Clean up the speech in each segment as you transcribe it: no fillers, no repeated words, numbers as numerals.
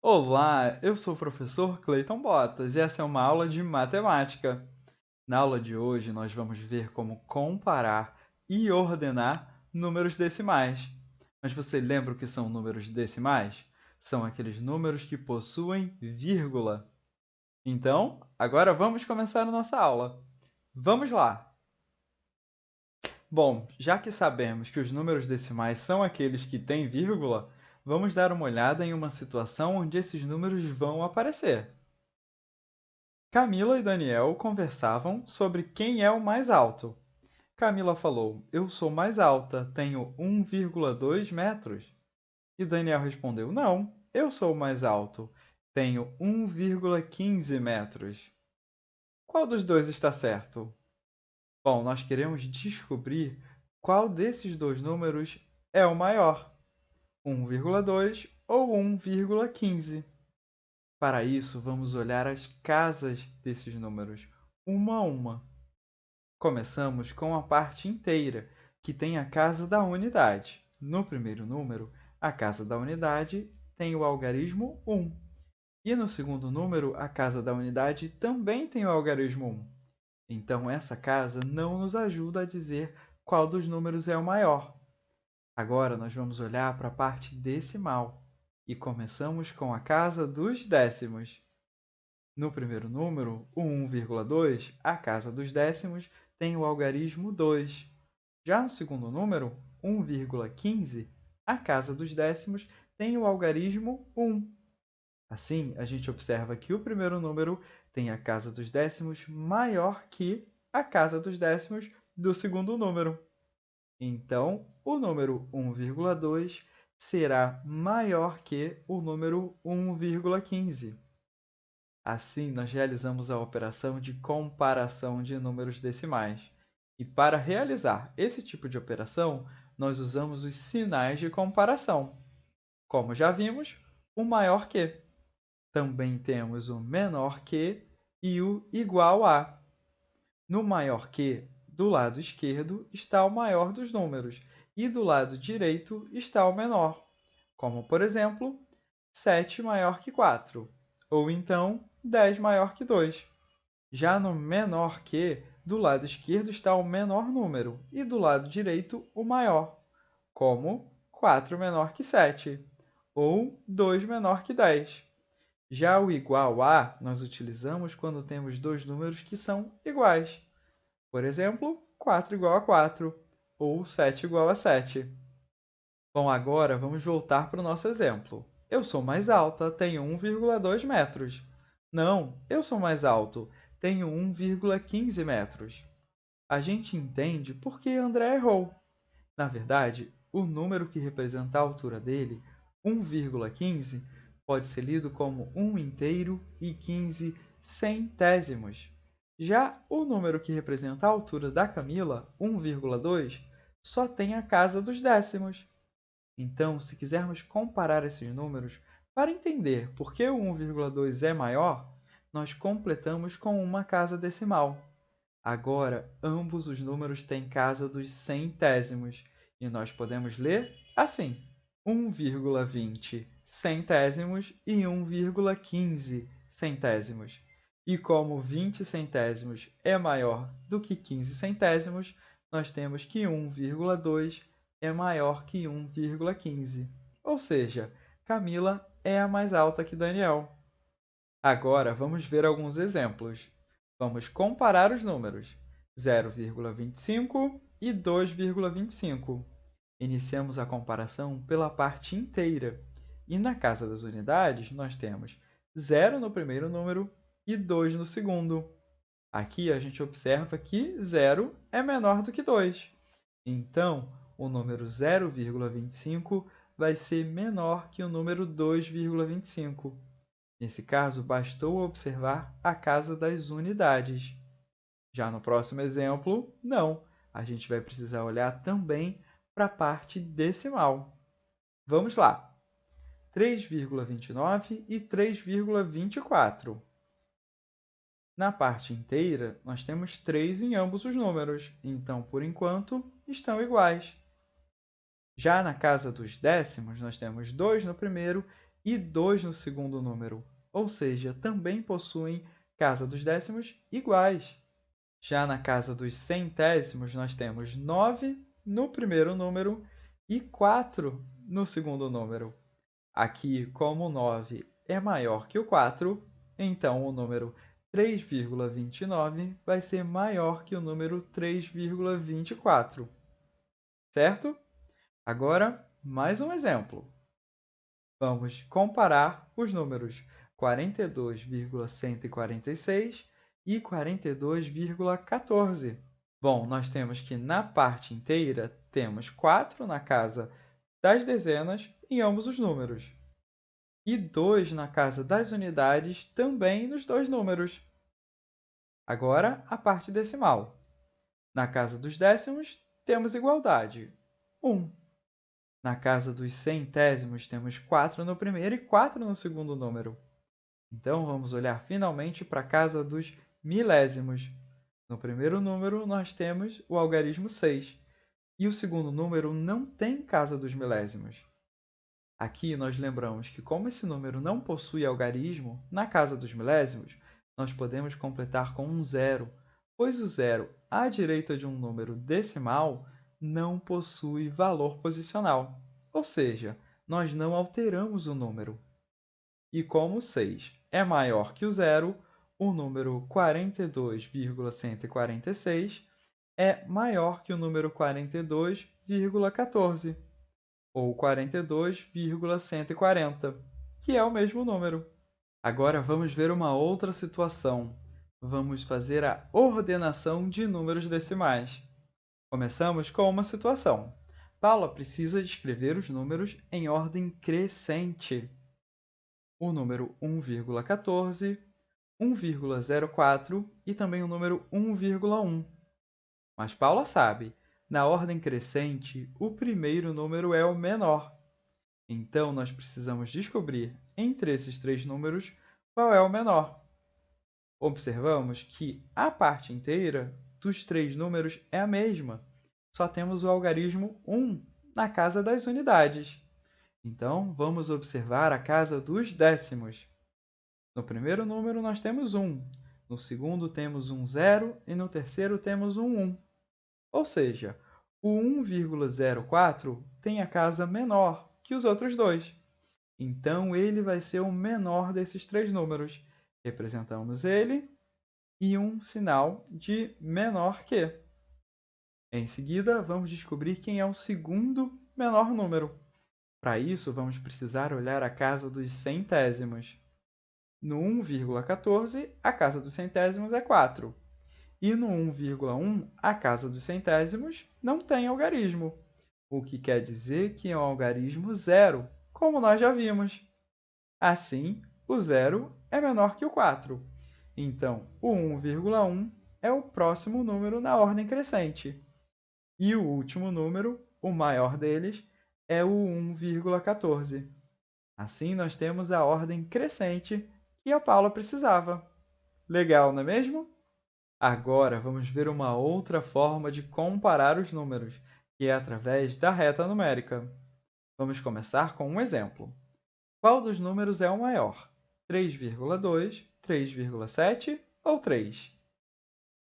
Olá, eu sou o professor Cleiton Botas e essa é uma aula de matemática. Na aula de hoje, nós vamos ver como comparar e ordenar números decimais. Mas você lembra o que são números decimais? São aqueles números que possuem vírgula. Então, agora vamos começar a nossa aula. Vamos lá! Bom, já que sabemos que os números decimais são aqueles que têm vírgula, vamos dar uma olhada em uma situação onde esses números vão aparecer. Camila e Daniel conversavam sobre quem é o mais alto. Camila falou: Eu sou mais alta, tenho 1,2 metros. E Daniel respondeu: Não, eu sou o mais alto, tenho 1,15 metros. Qual dos dois está certo? Bom, nós queremos descobrir qual desses dois números é o maior, 1,2 ou 1,15. Para isso, vamos olhar as casas desses números, uma a uma. Começamos com a parte inteira, que tem a casa da unidade. No primeiro número, a casa da unidade tem o algarismo 1. E no segundo número, a casa da unidade também tem o algarismo 1. Então, essa casa não nos ajuda a dizer qual dos números é o maior. Agora, nós vamos olhar para a parte decimal e começamos com a casa dos décimos. No primeiro número, o 1,2, a casa dos décimos tem o algarismo 2. Já no segundo número, 1,15, a casa dos décimos tem o algarismo 1. Assim, a gente observa que o primeiro número tem a casa dos décimos maior que a casa dos décimos do segundo número. Então, o número 1,2 será maior que o número 1,15. Assim, nós realizamos a operação de comparação de números decimais. E para realizar esse tipo de operação, nós usamos os sinais de comparação. Como já vimos, o maior que. Também temos o menor que e o igual a. No maior que, do lado esquerdo está o maior dos números e do lado direito está o menor, como, por exemplo, 7 maior que 4, ou então 10 maior que 2. Já no menor que, do lado esquerdo está o menor número e do lado direito o maior, como 4 menor que 7, ou 2 menor que 10. Já o igual a nós utilizamos quando temos dois números que são iguais. Por exemplo, 4 igual a 4 ou 7 igual a 7. Bom, agora vamos voltar para o nosso exemplo. Eu sou mais alta, tenho 1,2 metros. Não, eu sou mais alto, tenho 1,15 metros. A gente entende por que André errou. Na verdade, o número que representa a altura dele, 1,15, pode ser lido como 1 inteiro e 15 centésimos. Já o número que representa a altura da Camila, 1,2, só tem a casa dos décimos. Então, se quisermos comparar esses números, para entender por que o 1,2 é maior, nós completamos com uma casa decimal. Agora, ambos os números têm casa dos centésimos, e nós podemos ler assim: 1,20 centésimos e 1,15 centésimos. E como 20 centésimos é maior do que 15 centésimos, nós temos que 1,2 é maior que 1,15. Ou seja, Camila é a mais alta que Daniel. Agora, vamos ver alguns exemplos. Vamos comparar os números 0,25 e 2,25. Iniciamos a comparação pela parte inteira. E na casa das unidades, nós temos 0 no primeiro número e 2 no segundo. Aqui a gente observa que 0 é menor do que 2. Então, o número 0,25 vai ser menor que o número 2,25. Nesse caso, bastou observar a casa das unidades. Já no próximo exemplo, não. A gente vai precisar olhar também para a parte decimal. Vamos lá. 3,29 e 3,24. Na parte inteira, nós temos 3 em ambos os números, então, por enquanto, estão iguais. Já na casa dos décimos, nós temos 2 no primeiro e 2 no segundo número, ou seja, também possuem casa dos décimos iguais. Já na casa dos centésimos, nós temos 9 no primeiro número e 4 no segundo número. Aqui, como o 9 é maior que o 4, então o número 3,29 vai ser maior que o número 3,24, certo? Agora, mais um exemplo. Vamos comparar os números 42,146 e 42,14. Bom, nós temos que na parte inteira temos 4 na casa das dezenas em ambos os números e 2 na casa das unidades também nos dois números. Agora, a parte decimal. Na casa dos décimos, temos igualdade, 1. Na casa dos centésimos, temos 4 no primeiro e 4 no segundo número. Então, vamos olhar finalmente para a casa dos milésimos. No primeiro número, nós temos o algarismo 6, e o segundo número não tem casa dos milésimos. Aqui, nós lembramos que, como esse número não possui algarismo, na casa dos milésimos, nós podemos completar com um zero, pois o zero à direita de um número decimal não possui valor posicional, ou seja, nós não alteramos o número. E como 6 é maior que o zero, o número 42,146 é maior que o número 42,14, ou 42,140, que é o mesmo número. Agora vamos ver uma outra situação. Vamos fazer a ordenação de números decimais. Começamos com uma situação. Paula precisa escrever os números em ordem crescente. O número 1,14, 1,04 e também o número 1,1. Mas Paula sabe, na ordem crescente, o primeiro número é o menor. Então, nós precisamos descobrir, entre esses três números, qual é o menor. Observamos que a parte inteira dos três números é a mesma. Só temos o algarismo 1 na casa das unidades. Então, vamos observar a casa dos décimos. No primeiro número, nós temos 1. No segundo, temos um 0. E no terceiro, temos um 1. Ou seja, o 1,04 tem a casa menor que os outros dois. Então, ele vai ser o menor desses três números. Representamos ele e um sinal de menor que. Em seguida, vamos descobrir quem é o segundo menor número. Para isso, vamos precisar olhar a casa dos centésimos. No 1,14, a casa dos centésimos é 4. E no 1,1, a casa dos centésimos não tem algarismo, o que quer dizer que é um algarismo zero, como nós já vimos. Assim, o zero é menor que o 4. Então, o 1,1 é o próximo número na ordem crescente. E o último número, o maior deles, é o 1,14. Assim, nós temos a ordem crescente que a Paula precisava. Legal, não é mesmo? Agora, vamos ver uma outra forma de comparar os números, que é através da reta numérica. Vamos começar com um exemplo. Qual dos números é o maior? 3,2, 3,7 ou 3?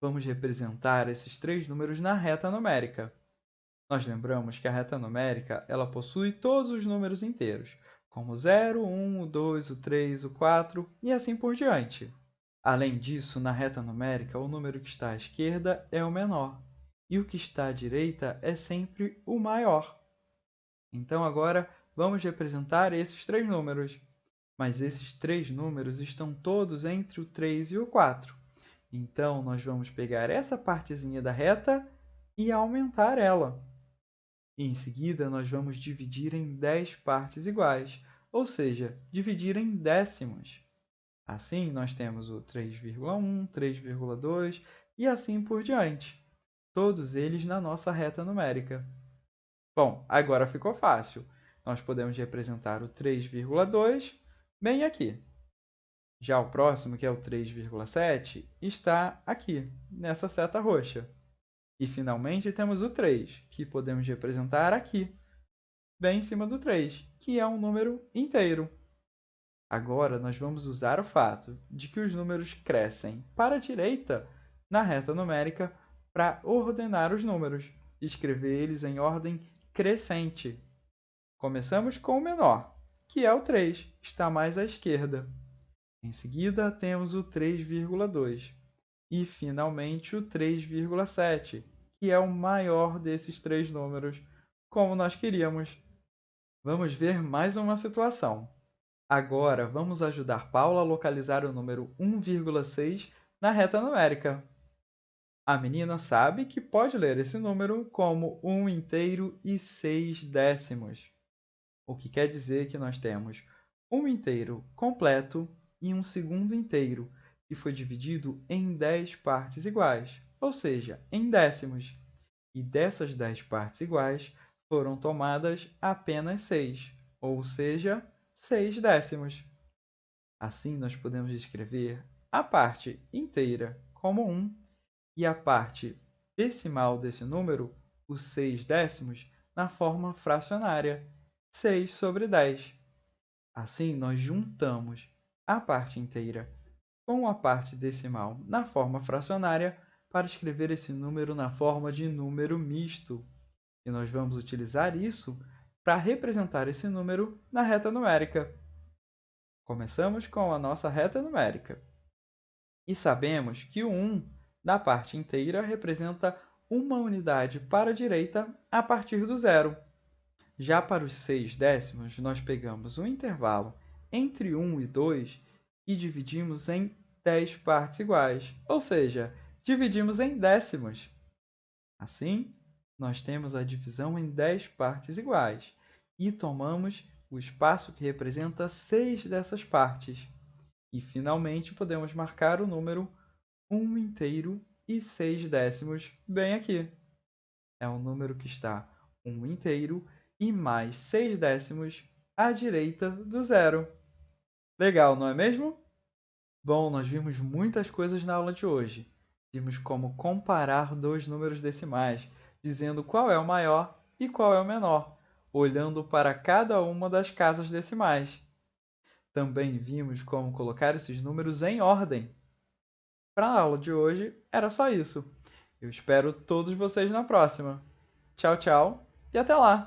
Vamos representar esses três números na reta numérica. Nós lembramos que a reta numérica ela possui todos os números inteiros, como o 0, 1, o 2, o 3, o 4 e assim por diante. Além disso, na reta numérica, o número que está à esquerda é o menor, e o que está à direita é sempre o maior. Então, agora, vamos representar esses três números. Mas esses três números estão todos entre o 3 e o 4. Então, nós vamos pegar essa partezinha da reta e aumentar ela. E, em seguida, nós vamos dividir em 10 partes iguais, ou seja, dividir em décimos. Assim, nós temos o 3,1, 3,2 e assim por diante, todos eles na nossa reta numérica. Bom, agora ficou fácil. Nós podemos representar o 3,2 bem aqui. Já o próximo, que é o 3,7, está aqui, nessa seta roxa. E, finalmente, temos o 3, que podemos representar aqui, bem em cima do 3, que é um número inteiro. Agora, nós vamos usar o fato de que os números crescem para a direita na reta numérica para ordenar os números e escrever eles em ordem crescente. Começamos com o menor, que é o 3, está mais à esquerda. Em seguida, temos o 3,2 e, finalmente, o 3,7, que é o maior desses três números, como nós queríamos. Vamos ver mais uma situação. Agora, vamos ajudar Paula a localizar o número 1,6 na reta numérica. A menina sabe que pode ler esse número como 1 inteiro e 6 décimos, o que quer dizer que nós temos um inteiro completo e um segundo inteiro, que foi dividido em 10 partes iguais, ou seja, em décimos. E dessas 10 partes iguais foram tomadas apenas 6, ou seja, 6 décimos. Assim, nós podemos escrever a parte inteira como 1 e a parte decimal desse número, os 6 décimos, na forma fracionária, 6 sobre 10. Assim, nós juntamos a parte inteira com a parte decimal na forma fracionária para escrever esse número na forma de número misto. E nós vamos utilizar isso para representar esse número na reta numérica. Começamos com a nossa reta numérica. E sabemos que o 1 da parte inteira representa uma unidade para a direita a partir do zero. Já para os 6 décimos, nós pegamos um intervalo entre 1 e 2 e dividimos em 10 partes iguais, ou seja, dividimos em décimos. Assim, nós temos a divisão em 10 partes iguais e tomamos o espaço que representa 6 dessas partes. E, finalmente, podemos marcar o número 1 inteiro e 6 décimos bem aqui. É um número que está 1 inteiro e mais 6 décimos à direita do zero. Legal, não é mesmo? Bom, nós vimos muitas coisas na aula de hoje. Vimos como comparar dois números decimais, dizendo qual é o maior e qual é o menor, olhando para cada uma das casas decimais. Também vimos como colocar esses números em ordem. Para a aula de hoje, era só isso. Eu espero todos vocês na próxima. Tchau, tchau e até lá!